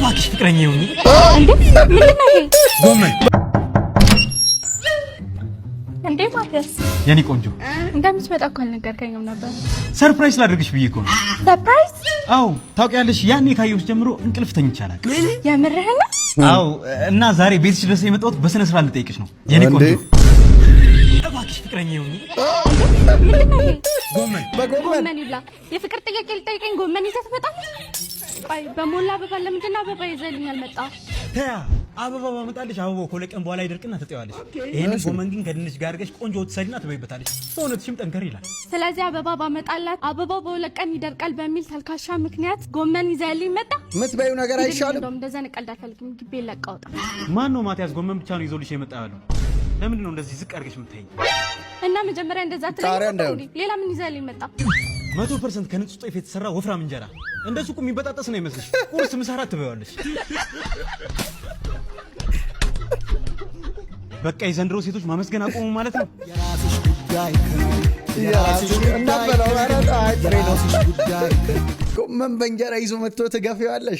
እባክሽ ፍቅረኛ ይሁን እንዴ ምንድን ነው ይሄ? ጎመን እንዴ ማለስ የኔ ቆንጆ እንደምትመጣ እኮ አልነገርከኝም ነበር። ሰርፕራይዝ ላድርግሽ ብዬ እኮ ነው። ሰርፕራይዝ? አዎ ታውቂያለሽ፣ ያኔ ካየሁሽ ጀምሮ እንቅልፍ ተኝቻለሁ። የምርህን? አዎ እና ዛሬ ቤትሽ ድረስ የመጣሁት በስነ ስርዓት ልጠይቅሽ ነው የኔ ቆንጆ። እባክሽ ፍቅረኛ ይሁን ምንድን ነው ይሄ? ጎመን ይብላ። የፍቅር ጥያቄ ልጠይቀኝ ጎመን ይዘህ ትመጣለህ? ቆይ በሞላ አበባ ለምንድን ነው አበባ ይዘህልኝ አልመጣህ? ተያ አበባ ባመጣልሽ አበባው ከሁለት በኋላ ይደርቅና ትጠይዋለሽ። ይሄንን ጎመን ግን ከድንች ጋር አድርገሽ ቆንጆ ትሰሪና ትበይበታለሽ። ሰውነትሽም ጠንከር ይላል። ስለዚህ አበባ ባመጣላት አበባው በሁለት ቀን ይደርቃል በሚል ተልካሻ ምክንያት ጎመን ይዘህልኝ መጣ። ምትበይው ነገር አይሻልም? እንደውም እንደዛ ነቀልድ አልፈልግም። ግቤ ለቃውጣ። ማን ነው ማቲያስ ጎመን ብቻ ነው ይዞልሽ የመጣ ያለው? ለምንድን ነው እንደዚህ ዝቅ አድርገሽ የምታይኝ? እና መጀመሪያ እንደዛ ትለኝ። ሌላ ምን ይዘህልኝ መጣ? 100% ከንጹህ ጤፍ የተሰራ ወፍራም እንጀራ። እንደ ሱቁ የሚበጣጠስ ነው ይመስልሽ? ቁርስ ምሳ እራት ትበያለሽ። በቃ የዘንድሮ ሴቶች ማመስገን አቆሙ ማለት ነው። የራስሽ ጉዳይ ጎመን በእንጀራ ይዞ መጥቶ ትገፊዋለሽ።